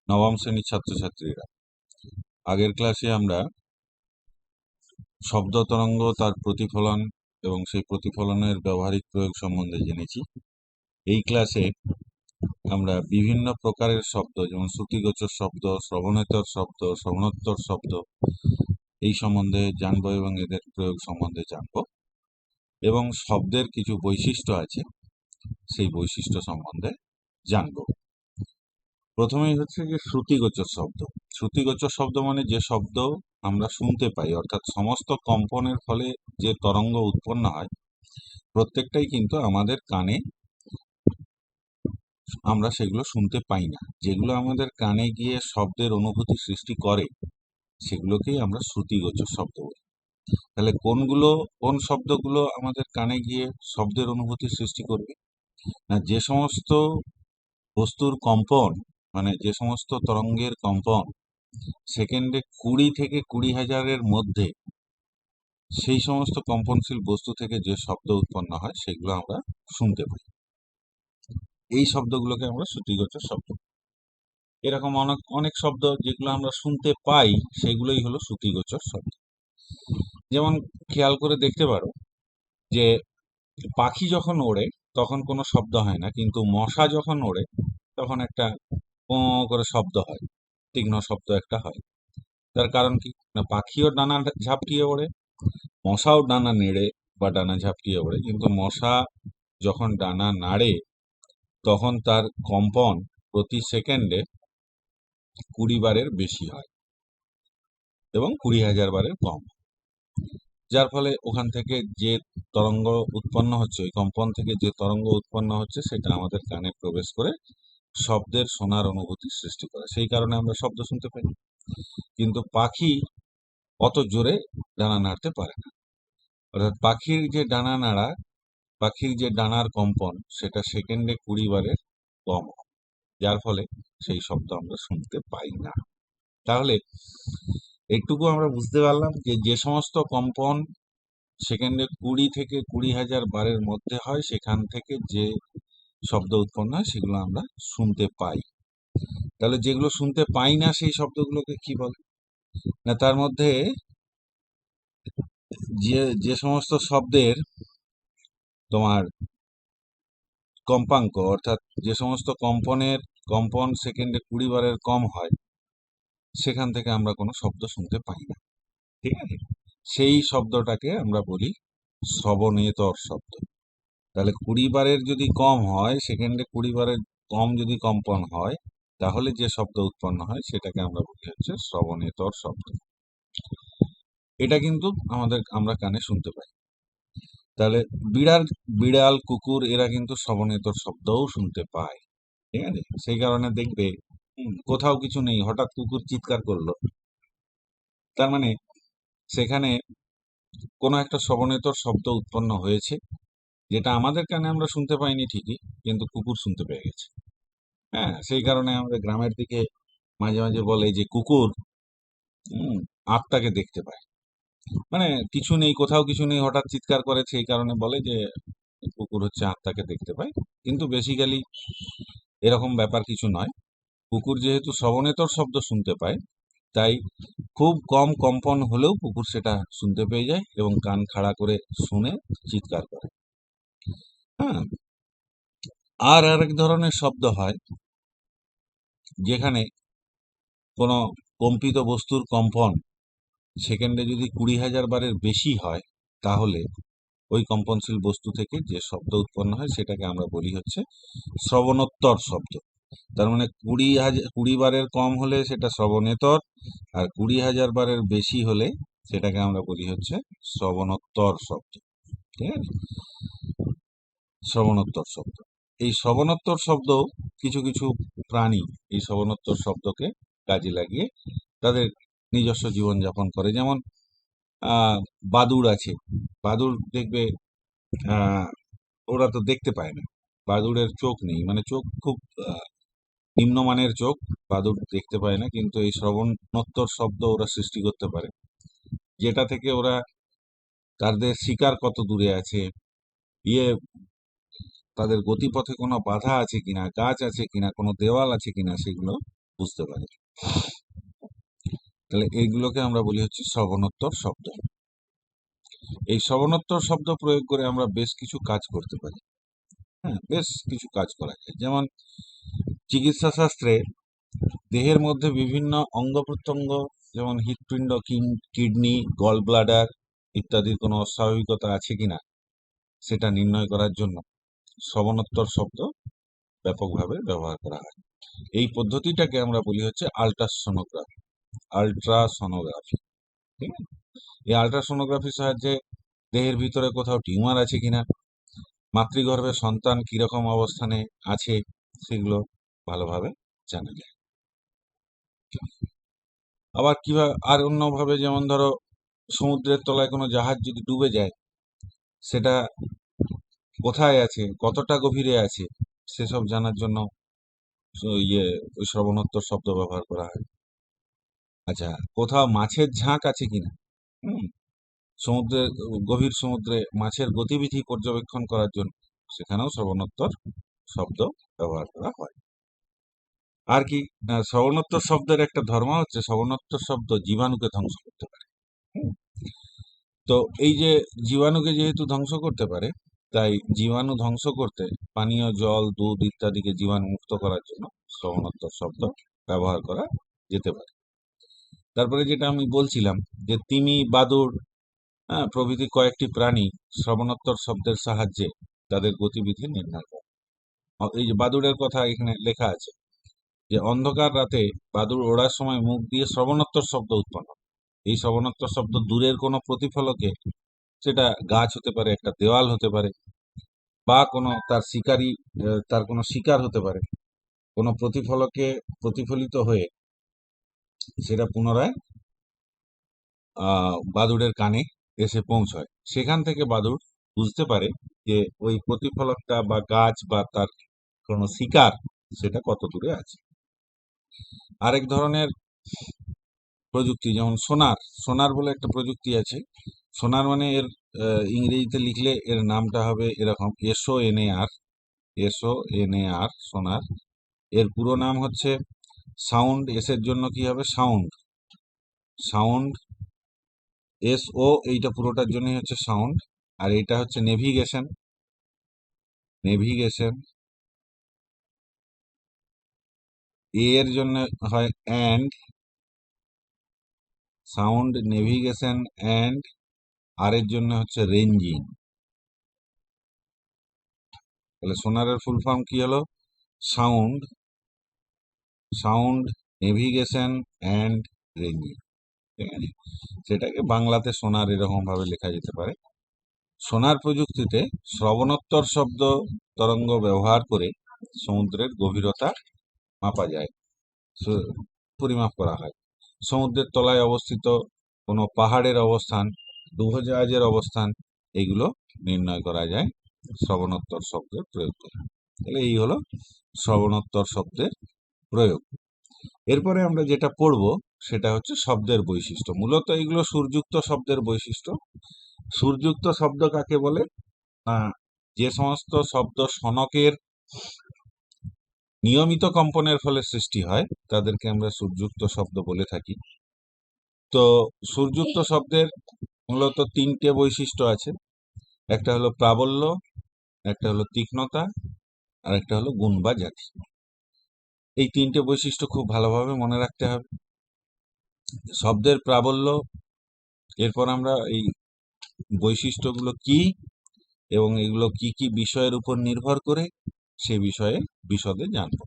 নবম শ্রেণীর ছাত্রছাত্রীরা, আগের ক্লাসে আমরা শব্দ তরঙ্গ, তার প্রতিফলন এবং সেই প্রতিফলনের ব্যবহারিক প্রয়োগ সম্বন্ধে জেনেছি। এই ক্লাসে আমরা বিভিন্ন প্রকারের শব্দ, যেমন শ্রুতিগোচর শব্দ, শ্রবণেতর শব্দ, শ্রবণোত্তর শব্দ, এই সম্বন্ধে জানবো এবং এদের প্রয়োগ সম্বন্ধে জানবো, এবং শব্দের কিছু বৈশিষ্ট্য আছে, সেই বৈশিষ্ট্য সম্বন্ধে জানবো। প্রথমেই হচ্ছে যে শ্রুতিগোচর শব্দ। শ্রুতিগোচর শব্দ মানে যে শব্দ আমরা শুনতে পাই, অর্থাৎ সমস্ত কম্পনের ফলে যে তরঙ্গ উৎপন্ন হয় প্রত্যেকটাই কিন্তু আমাদের কানে, আমরা সেগুলো শুনতে পাই না। যেগুলো আমাদের কানে গিয়ে শব্দের অনুভূতি সৃষ্টি করে সেগুলোকেই আমরা শ্রুতিগোচর শব্দ বলি। তাহলে কোন শব্দগুলো আমাদের কানে গিয়ে শব্দের অনুভূতি সৃষ্টি করবে? না, যে সমস্ত বস্তুর কম্পন, মানে যে সমস্ত তরঙ্গের কম্পন সেকেন্ডে 20 থেকে 20,000-এর মধ্যে, সেই সমস্ত কম্পনশীল বস্তু থেকে যে শব্দ উৎপন্ন হয় সেগুলো আমরা শুনতে পাই। এই শব্দগুলোকে আমরা শ্রুতিগোচর শব্দ। এরকম অনেক অনেক শব্দ যেগুলো আমরা শুনতে পাই সেগুলোই হলো শ্রুতিগোচর শব্দ। যেমন খেয়াল করে দেখতে পারো যে পাখি যখন ওড়ে তখন কোনো শব্দ হয় না, কিন্তু মশা যখন ওড়ে তখন একটা পো করে শব্দ হয়, তীক্ষ্ণ শব্দ একটা হয়। তার কারণ কি? না, পাখিও ডানা ঝাপটিয়ে ওড়ে, মশাও ডানা নেড়ে বা ডানা ঝাপটিয়ে ওড়ে, কিন্তু মশা যখন ডানা নাড়ে তখন তার কম্পন প্রতি সেকেন্ডে 20 বারের বেশি হয় এবং 20,000 বারের কম, যার ফলে ওখান থেকে যে তরঙ্গ উৎপন্ন হচ্ছে, ওই কম্পন থেকে যে তরঙ্গ উৎপন্ন হচ্ছে সেটা আমাদের কানে প্রবেশ করে শব্দের শোনার অনুভূতি সৃষ্টি করে। সেই কারণে আমরা শব্দ শুনতে পাই। কিন্তু পাখি অত জোরে ডানা নাড়তে পারে না, অর্থাৎ পাখির যে ডানার কম্পন সেটা সেকেন্ডে 20 বারের কম হয়, যার ফলে সেই শব্দ আমরা শুনতে পাই না। তাহলে একটুকু আমরা বুঝতে পারলাম যে যে সমস্ত কম্পন সেকেন্ডে 20 থেকে 20,000 বারের মধ্যে হয় সেখান থেকে যে শব্দ উৎপন্ন হয় সেগুলো আমরা শুনতে পাই। তাহলে যেগুলো শুনতে পাই না সেই শব্দগুলোকে কি বলে? না, তার মধ্যে যে যে সমস্ত শব্দের তোমার কম্পাঙ্ক, অর্থাৎ যে সমস্ত কম্পন সেকেন্ডে 20 বারের কম হয় সেখান থেকে আমরা কোনো শব্দ শুনতে পাই না। ঠিক আছে? সেই শব্দটাকে আমরা বলি শ্রবণেতর শব্দ। তাহলে 20 বারের যদি কম হয়, সেকেন্ডে 20 বারের কম যদি কম্পন হয়, তাহলে যে শব্দ উৎপন্ন হয় সেটাকে আমরা বলি হচ্ছে শ্রবণেতর শব্দ। এটা কিন্তু আমরা কানে শুনতে পাই। তাহলে বিড়াল, কুকুর এরা কিন্তু শ্রবণেতর শব্দও শুনতে পায়। ঠিক আছে? সেই কারণে দেখবে কোথাও কিছু নেই, হঠাৎ কুকুর চিৎকার করলো, তার মানে সেখানে কোনো একটা শ্রবণেতর শব্দ উৎপন্ন হয়েছে, যেটা আমাদের কানে আমরা শুনতে পাইনি ঠিকই, কিন্তু কুকুর শুনতে পেয়ে গেছে। হ্যাঁ, সেই কারণে আমাদের গ্রামের দিকে মাঝে মাঝে বলে যে কুকুর আত্মাকে দেখতে পায়। মানে কিছু নেই, কোথাও কিছু নেই, হঠাৎ চিৎকার করে, সেই কারণে বলে যে কুকুর হচ্ছে আত্মাকে দেখতে পায়। কিন্তু বেসিক্যালি এরকম ব্যাপার কিছু নয়। কুকুর যেহেতু শ্রবণেতর শব্দ শুনতে পায়, তাই খুব কম কম্পন হলেও কুকুর সেটা শুনতে পেয়ে যায় এবং কান খাড়া করে শুনে চিৎকার করে। হ্যাঁ, আর আরেক ধরনের শব্দ হয় যেখানে কোনো কম্পিত বস্তুর কম্পন সেকেন্ডে যদি 20,000 বারের বেশি হয়, তাহলে ওই কম্পনশীল বস্তু থেকে যে শব্দ উৎপন্ন হয় সেটাকে আমরা বলি হচ্ছে শ্রবণোত্তর শব্দ। তার মানে 20 বারের কম হলে সেটা শ্রবণেতর, আর 20,000 বারের বেশি হলে সেটাকে আমরা বলি হচ্ছে শ্রবণোত্তর শব্দ। ঠিক আছে? শ্রবণোত্তর শব্দ। এই শ্রবণোত্তর শব্দ কিছু কিছু প্রাণী এই শ্রবণোত্তর শব্দকে কাজে লাগিয়ে তাদের নিজস্ব জীবনযাপন করে। যেমন বাদুড় আছে। বাদুড় দেখবে ওরা তো দেখতে পায় না, বাদুড়ের চোখ নেই, মানে চোখ খুব নিম্নমানের চোখ, বাদুড় দেখতে পায় না, কিন্তু এই শ্রবণোত্তর শব্দ ওরা সৃষ্টি করতে পারে, যেটা থেকে ওরা তাদের শিকার কত দূরে আছে, ইয়ে তাদের গতিপথে কোনো বাধা আছে কিনা, গাছ আছে কিনা, কোনো দেওয়াল আছে কিনা, সেগুলো বুঝতে পারি। তাহলে এইগুলোকে আমরা বলি হচ্ছে শ্রবণোত্তর শব্দ। এই শ্রবণোত্তর শব্দ প্রয়োগ করে আমরা বেশ কিছু কাজ করতে পারি। হ্যাঁ, বেশ কিছু কাজ করা যায়। যেমন চিকিৎসা শাস্ত্রে দেহের মধ্যে বিভিন্ন অঙ্গ প্রত্যঙ্গ, যেমন হৃৎপিণ্ড, কিডনি, গল ব্লাডার ইত্যাদির কোনো অস্বাভাবিকতা আছে কিনা সেটা নির্ণয় করার জন্য শ্রবণোত্তর শব্দ ব্যাপকভাবে ব্যবহার করা হয়। এই পদ্ধতিটাকে আমরা বলি হচ্ছে আল্ট্রাসোনোগ্রাফি। আল্ট্রাসোনোগ্রাফি, ঠিক আছে? এই আল্ট্রাসোনোগ্রাফির সাহায্যে দেহের ভিতরে কোথাও টিউমার আছে কিনা, মাতৃগর্ভে সন্তান কিরকম অবস্থানে আছে সেগুলো ভালোভাবে জানা যায়। আবার কিভাবে আর অন্যভাবে, যেমন ধরো সমুদ্রের তলায় কোনো জাহাজ যদি ডুবে যায়, সেটা কোথায় আছে, কতটা গভীরে আছে, সেসব জানার জন্য ওই শ্রবণোত্তর শব্দ ব্যবহার করা হয়। আচ্ছা, কোথাও মাছের ঝাঁক আছে কিনা, হুম, সমুদ্রের গভীর সমুদ্রে মাছের গতিবিধি পর্যবেক্ষণ করার জন্য সেখানেও শ্রবণোত্তর শব্দ ব্যবহার করা হয়। আর কি, শ্রবণোত্তর শব্দের একটা ধর্ম হচ্ছে শ্রবণোত্তর শব্দ জীবাণুকে ধ্বংস করতে পারে। হুম, তো এই যে জীবাণুকে যেহেতু ধ্বংস করতে পারে, তাই জীবাণু ধ্বংস করতে পানীয় জল, দুধ ইত্যাদিকে জীবাণু মুক্ত করার জন্য শ্রবণোত্তর শব্দ ব্যবহার করা যেতে পারে। তারপরে যেটা আমি বলছিলাম যে তিমি, বাদুড়, হ্যাঁ, প্রভৃতি কয়েকটি প্রাণী শ্রবণোত্তর শব্দের সাহায্যে তাদের গতিবিধি নির্ণয় করে। এই যে বাদুড়ের কথা এখানে লেখা আছে যে অন্ধকার রাতে বাদুড় ওড়ার সময় মুখ দিয়ে শ্রবণোত্তর শব্দ উৎপন্ন হয়। এই শ্রবণোত্তর শব্দ দূরের কোনো প্রতিফলকে, সেটা গাছ হতে পারে, একটা দেওয়াল হতে পারে, বা কোনো তার শিকারী, তার কোনো শিকার হতে পারে, কোনো প্রতিফলকে প্রতিফলিত হয়ে সেটা পুনরায় বাদুড়ের কানে এসে পৌঁছয়। সেখান থেকে বাদুড় বুঝতে পারে যে ওই প্রতিফলকটা বা গাছ বা তার কোনো শিকার সেটা কত দূরে আছে। আরেক ধরনের প্রযুক্তি, যেমন সোনার। সোনার বলে একটা প্রযুক্তি আছে। সোনার মানে এর ইংরেজিতে লিখলে এর নামটা হবে এরকম, SONAR। SONAR, সোনার। এর পুরো নাম হচ্ছে সাউন্ড। এর জন্য কি হবে, সাউন্ড। সাউন্ড, SO, এইটা পুরোটার জন্যই হচ্ছে সাউন্ড। আর এটা হচ্ছে নেভিগেশন। নেভিগেশন, এর জন্য হয় অ্যান্ড, সাউন্ড, নেভিগেশন, অ্যান্ড। আর এর জন্য হচ্ছে রেঞ্জিং। তাহলে সোনারের ফুল ফর্ম কি হলো? Sound, sound, navigation and ranging. ঠিক আছে, সেটাকে বাংলাতে সোনার এরকম ভাবে লেখা যেতে পারে। সোনার প্রযুক্তিতে শ্রবণোত্তর শব্দ তরঙ্গ ব্যবহার করে সমুদ্রের গভীরতা মাপা যায়, পরিমাপ করা হয়। সমুদ্রের তলায় অবস্থিত কোনো পাহাড়ের অবস্থান, ডুবোজাহাজের অবস্থান, এগুলো নির্ণয় করা যায় শ্রবণোত্তর শব্দের প্রয়োগ করে। তাহলে এই হলো শ্রবণোত্তর শব্দের প্রয়োগ। এরপরে আমরা যেটা পড়ব সেটা হচ্ছে শব্দের বৈশিষ্ট্য। মূলত এগুলো সুরযুক্ত শব্দের বৈশিষ্ট্য। সুরযুক্ত শব্দ কাকে বলে? যে সমস্ত শব্দ সনকের নিয়মিত কম্পনের ফলে সৃষ্টি হয় তাদেরকে আমরা সুরযুক্ত শব্দ বলে থাকি। তো সুরযুক্ত শব্দের মূলত তিনটে বৈশিষ্ট্য আছে। একটা হলো প্রাবল্য, একটা হলো তীক্ষ্ণতা, আর একটা হলো গুণ বা জাতি। এই তিনটে বৈশিষ্ট্য খুব ভালোভাবে মনে রাখতে হবে। শব্দের প্রাবল্য, এরপর আমরা এই বৈশিষ্ট্যগুলো কি এবং এগুলো কি কি বিষয়ের উপর নির্ভর করে সে বিষয়ে বিশদে জানব।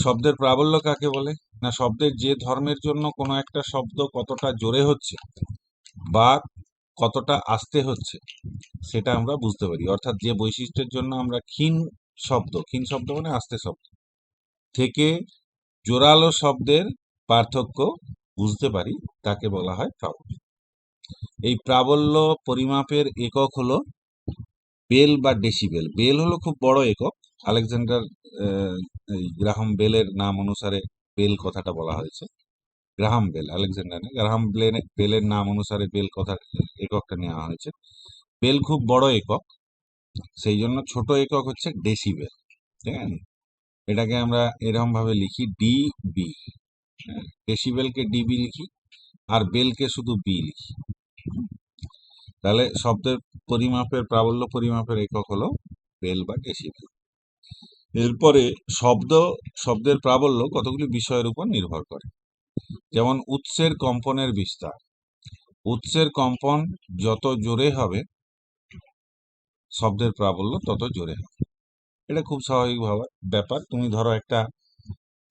শব্দের প্রাবল্য কাকে বলে? না, শব্দের যে ধর্মের জন্য কোনো একটা শব্দ কতটা জোরে হচ্ছে বা কতটা আস্তে হচ্ছে সেটা আমরা বুঝতে পারি। অর্থাৎ যে বৈশিষ্ট্যের জন্য আমরা ক্ষীণ শব্দ মানে আস্তে শব্দ থেকে জোরালো শব্দের পার্থক্য বুঝতে পারি, তাকে বলা হয় প্রাবল্য। এই প্রাবল্য পরিমাপের একক হলো বেল বা ডেসিবেল। বেল হলো খুব বড় একক। আলেকজান্ডার গ্রাহাম বেলের নাম অনুসারে বেল কথাটা বলা হয়েছে। গ্রাহাম বেল, আলেকজান্ডার না, গ্রাহাম বেলের নাম অনুসারে বেল কথা এককটা নেওয়া হয়েছে। বেল খুব বড় একক, সেই জন্য ছোট একক হচ্ছে ডেসিবেল। ঠিক আছে, এটাকে আমরা এরকম ভাবে লিখি ডিবি। ডেসিবেলকে ডিবি লিখি, আর বেলকে শুধু বি লিখি। তাহলে শব্দের পরিমাপের প্রাবল্য পরিমাপের একক হলো বেল বা ডেসিবেল। এরপরে শব্দের প্রাবল্য কতগুলি বিষয়ের উপর নির্ভর করে। যেমন উৎসের কম্পনের বিস্তার। উৎসের কম্পন যত জোরে হবে শব্দের প্রাবল্য তত জোরে হবে। এটা খুব স্বাভাবিক ব্যাপার। তুমি ধরো একটা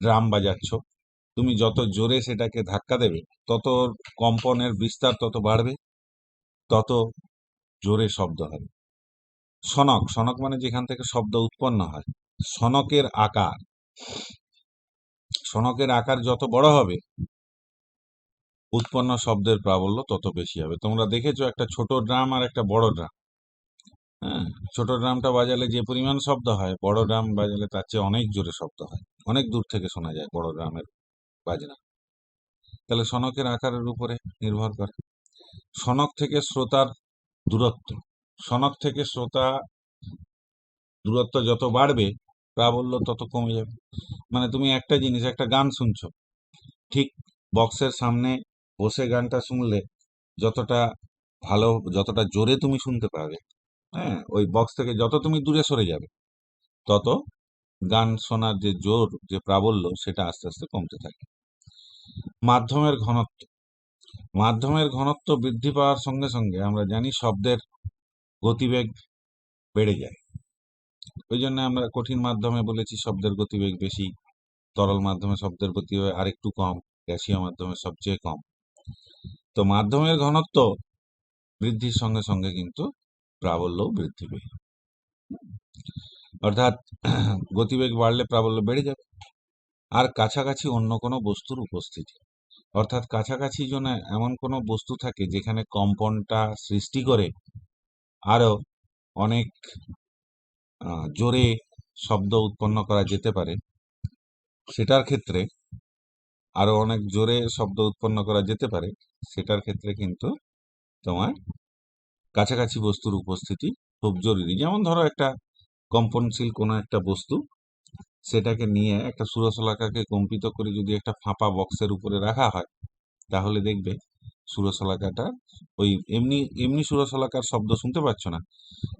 ড্রাম বাজাচ্ছ, তুমি যত জোরে সেটাকে ধাক্কা দেবে তত কম্পনের বিস্তার তত বাড়বে, তত জোরে শব্দ হবে। সনক, সনক মানে যেখান থেকে শব্দ উৎপন্ন হয়। সনকের আকার, সনকের আকার যত বড় হবে উৎপন্ন শব্দের প্রাবল্য তত বেশি হবে। তোমরা দেখেছো একটা ছোট ড্রাম আর একটা বড় ড্রাম। হ্যাঁ, ছোট ড্রামটা বাজালে যে পরিমাণ শব্দ হয়, বড় ড্রাম বাজালে তার চেয়ে অনেক জোরে শব্দ হয়, অনেক দূর থেকে শোনা যায় বড় ড্রামের বাজনা। তাহলে সনকের আকারের উপরে নির্ভর করে। সনক থেকে শ্রোতার দূরত্ব, সনক থেকে শ্রোতা দূরত্ব যত বাড়বে প্রাবল্য তত কমে যাবে। মানে তুমি একটা জিনিস, একটা গান শুনছো, ঠিক বক্সের সামনে বসে গানটা শুনলে যতটা ভালো, যতটা জোরে তুমি শুনতে পাবে, হ্যাঁ, ওই বক্স থেকে যত তুমি দূরে সরে যাবে তত গান শোনার যে জোর, যে প্রাবল্য, সেটা আস্তে আস্তে কমতে থাকে। মাধ্যমের ঘনত্ব, মাধ্যমের ঘনত্ব বৃদ্ধি পাওয়ার সঙ্গে সঙ্গে আমরা জানি শব্দের গতিবেগ বেড়ে যায়। ওই জন্য আমরা কঠিন মাধ্যমে বলেছি শব্দের গতিবেগ বেশি, তরল মাধ্যমে শব্দের গতিবেগ আরেকটু কম, গ্যাসীয় মাধ্যমে সবচেয়ে কম। তো মাধ্যমের ঘনত্ব বৃদ্ধির সঙ্গে সঙ্গে কিন্তু প্রাবল্যও বৃদ্ধি পেয়ে, অর্থাৎ গতিবেগ বাড়লে প্রাবল্য বেড়ে যাবে। আর কাছাকাছি অন্য কোনো বস্তুর উপস্থিতি, অর্থাৎ কাছাকাছি জন্য এমন কোনো বস্তু থাকে যেখানে কম্পনটা সৃষ্টি করে আরো অনেক জোরে শব্দ উৎপন্ন করা যেতে পারে, সেটার ক্ষেত্রে আরো অনেক জোরে শব্দ উৎপন্ন করা যেতে পারে, সেটার ক্ষেত্রে কিন্তু তোমার কাছাকাছি বস্তুর উপস্থিতি খুব জরুরি। যেমন ধরো একটা কম্পনশীল কোনো একটা বস্তু, সেটাকে নিয়ে একটা সুরশলাকাকে কম্পিত করে যদি একটা ফাঁপা বক্সের উপরে রাখা হয়, তাহলে দেখবে সুরশলাকাটা ওই এমনি এমনি সুরশলাকার শব্দ শুনতে পাচ্ছ না,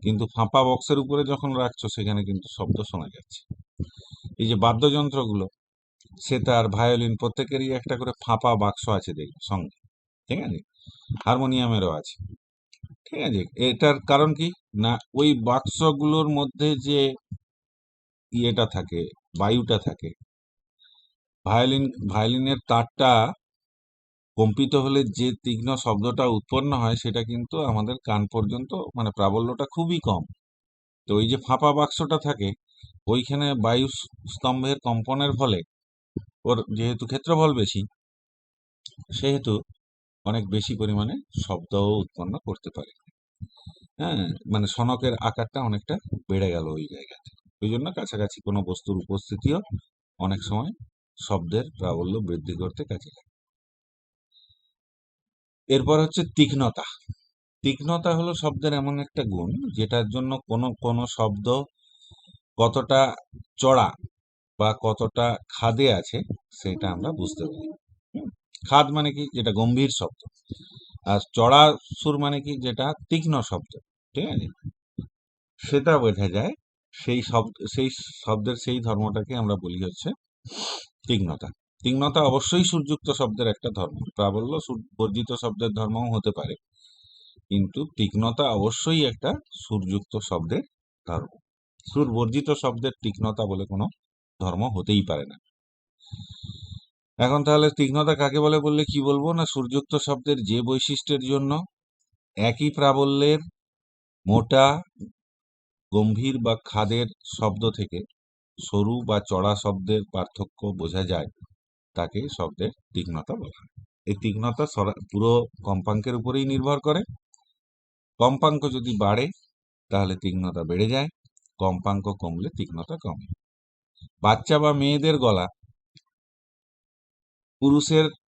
কিন্তু ফাঁপা বক্সের উপরে যখন রাখছো সেখানে কিন্তু শব্দ শোনা যাচ্ছে। এই যে বাদ্যযন্ত্রগুলো, সেতার, ভায়োলিন, প্রত্যেকেরই একটা করে ফাঁপা বাক্স আছে দেখবে সঙ্গে, ঠিক আছে? হারমোনিয়ামেরও আছে, ঠিক আছে? এটার কারণ কি না, ওই বাক্সগুলোর মধ্যে যে ইয়েটা থাকে, বায়ুটা থাকে, ভায়োলিনের তারটা কম্পিত হলে যে তীক্ষ্ণ শব্দটা উৎপন্ন হয় সেটা কিন্তু আমাদের কান পর্যন্ত, মানে প্রাবল্যটা খুবই কম। তো ওই যে ফাঁপা বাক্সটা থাকে, ওইখানে বায়ু স্তম্ভের কম্পনের ফলে ওর যেহেতু ক্ষেত্রফল বেশি, সেহেতু অনেক বেশি পরিমাণে শব্দও উৎপন্ন করতে পারে। হ্যাঁ, মানে সনকের আকারটা অনেকটা বেড়ে গেল ওই জায়গাতে। ওই জন্য কাছাকাছি কোনো বস্তুর উপস্থিতিও অনেক সময় শব্দের প্রাবল্য বৃদ্ধি করতে কাজে লাগে। এরপর হচ্ছে তীক্ষ্ণতা। তীক্ষ্ণতা হলো শব্দের এমন একটা গুণ যেটার জন্য কোনো কোনো শব্দ কতটা চড়া বা কতটা খাদে আছে সেটা আমরা বুঝতে পারি। খাদ মানে কি, যেটা গম্ভীর শব্দ, আর চড়া সুর মানে কি, যেটা তীক্ষ্ণ শব্দ, ঠিক আছে? সেটা বোঝা যায়। সেই শব্দের সেই ধর্মটাকে আমরা বলি হচ্ছে তীক্ষ্ণতা। তীক্ষ্ণতা অবশ্যই সুরযুক্ত শব্দের একটা ধর্ম, প্রাবল্য বর্জিত শব্দের ধর্মও হতে পারে, কিন্তু তীক্ষ্ণতা অবশ্যই একটা সুরযুক্ত শব্দের ধর্ম। সুর বর্জিত শব্দের তীক্ষ্ণতা বলে কোনো ধর্ম হতেই পারে না। এখন তাহলে তীক্ষ্ণতা কাকে বলে বললে কি বলবো না, সুরযুক্ত শব্দের যে বৈশিষ্ট্যের জন্য একই প্রাবল্যের মোটা, গম্ভীর বা খাদের শব্দ থেকে সরু বা চড়া শব্দের পার্থক্য বোঝা যায়, তাকে শব্দের তীক্ষ্ণতা বলা হয়। এই তীক্ষ্ণতা পুরো কম্পাঙ্কের উপরেই নির্ভর করে। কম্পাঙ্ক যদি বাড়ে তাহলে তীক্ষ্ণতা বেড়ে যায়, কম্পাঙ্ক কমলে তীক্ষ্ণতা কমে। বাচ্চা বা মেয়েদের গলা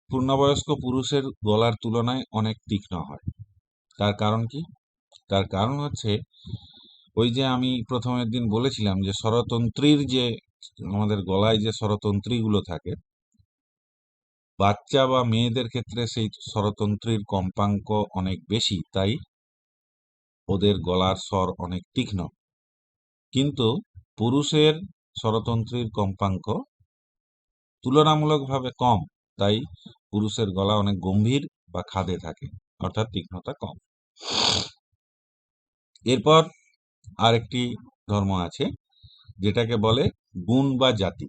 পূর্ণবয়স্ক পুরুষের গলার তুলনায় অনেক তীক্ষ্ণ হয়। তার কারণ কি? তার কারণ হচ্ছে ওই যে আমি প্রথমের দিন বলেছিলাম যে স্বরতন্ত্রীর যে আমাদের গলায় যে স্বরতন্ত্রীগুলো থাকে, বাচ্চা বা মেয়েদের ক্ষেত্রে সেই স্বরতন্ত্রীর কম্পাঙ্ক অনেক বেশি, তাই ওদের গলার স্বর অনেক তীক্ষ্ণ। কিন্তু পুরুষের স্বরতন্ত্রীর কম্পাঙ্ক তুলনামূলকভাবে কম, তাই পুরুষের গলা অনেক গম্ভীর বা খাদে থাকে, অর্থাৎ তীক্ষ্ণতা কম। এরপর আরেকটি ধর্ম আছে যেটাকে বলে গুণ বা জাতি।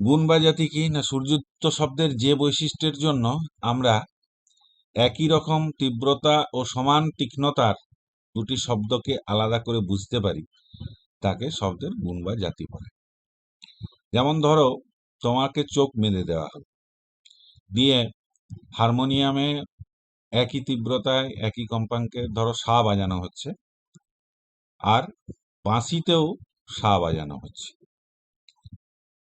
গুণ বা জাতি কি না, সূর্যুক্ত শব্দের যে বৈশিষ্ট্যের জন্য আমরা একই রকম তীব্রতা ও সমান তীক্ষ্ণতার দুটি শব্দকে আলাদা করে বুঝতে পারি, তাকে শব্দের গুণ বা জাতি বলে। যেমন ধরো, তোমাকে চোখ বেঁধে দেওয়া হলো, দিয়ে হারমোনিয়ামে একই তীব্রতায় একই কম্পাঙ্কে ধরো সা বাজানো হচ্ছে, আর বাঁশিতেও সা বাজানো হচ্ছে,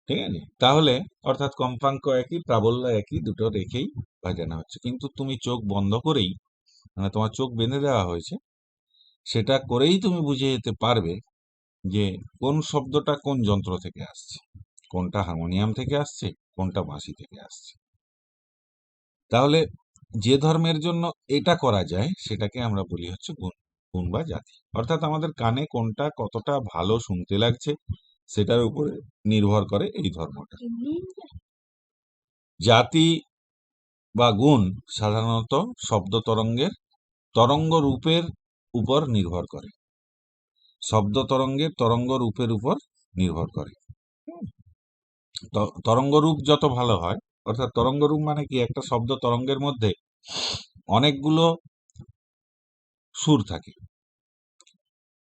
ঠিক আছে? তাহলে অর্থাৎ কম্পাঙ্ক একই, প্রাবল্য একই, দুটো রেখেই বাজানো হচ্ছে, কিন্তু তুমি চোখ বন্ধ করেই, মানে তোমার চোখ বেঁধে দেওয়া হয়েছে, সেটা করেই তুমি বুঝে যেতে পারবে যে কোন শব্দটা কোন যন্ত্র থেকে আসছে, কোনটা হারমোনিয়াম থেকে আসছে, কোনটা বাঁশি থেকে আসছে। তাহলে যে ধর্মের জন্য এটা করা যায় সেটাকে আমরা বলি হচ্ছে গুণ বা জাতি। অর্থাৎ আমাদের কানে কোনটা কতটা ভালো শুনতে লাগছে সেটার উপরে নির্ভর করে এই ধর্মটা। জাতি বা গুণ সাধারণত শব্দ তরঙ্গের তরঙ্গ রূপের উপর নির্ভর করে, শব্দ তরঙ্গের তরঙ্গ রূপের উপর নির্ভর করে। তরঙ্গ রূপ যত ভালো হয়, অর্থাৎ তরঙ্গ রূপ মানে কি, একটা শব্দ তরঙ্গের মধ্যে অনেকগুলো সুর থাকে,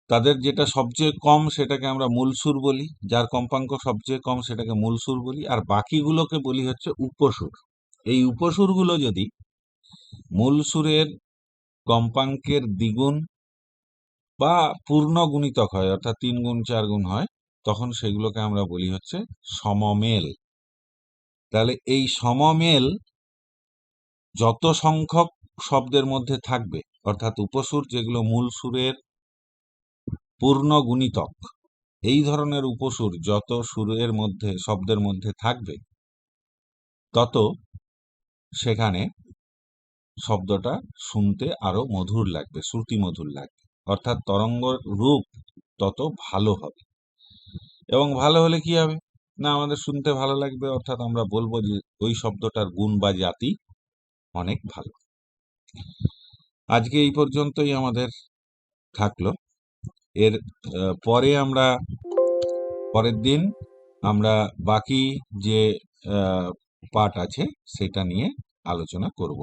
তাদের যেটা সবচেয়ে কম সেটাকে আমরা মূল সুর বলি, যার কম্পাঙ্ক সবচেয়ে কম সেটাকে মূল সুর বলি, আর বাকিগুলোকে বলি হচ্ছে উপসুর। এই উপসুরগুলো যদি মূল সুরের কম্পাঙ্কের দ্বিগুণ বা পূর্ণ গুণিতক হয়, অর্থাৎ 3 গুণ 4 গুণ হয়, তখন সেগুলোকে আমরা বলি হচ্ছে সমমেল। তাহলে এই সমমেল যত সংখ্যক শব্দের মধ্যে থাকবে, অর্থাৎ উপসুর যেগুলো মূল সুরের পূর্ণ গুণিতক, এই ধরনের উপসুর যত সুরের মধ্যে শব্দের মধ্যে থাকবে, তত সেখানে শব্দটা শুনতে আরো মধুর লাগবে, শ্রুতি মধুর লাগবে, অর্থাৎ তরঙ্গ রূপ তত ভালো হবে। এবং ভালো হলে কি হবে না, আমাদের শুনতে ভালো লাগবে, অর্থাৎ আমরা বলবো যে ওই শব্দটার গুণ বা জাতি অনেক ভালো। আজকে এই পর্যন্তই আমাদের থাকলো। এর পরে আমরা পরের দিন আমরা বাকি যে পাঠ আছে সেটা নিয়ে আলোচনা করব।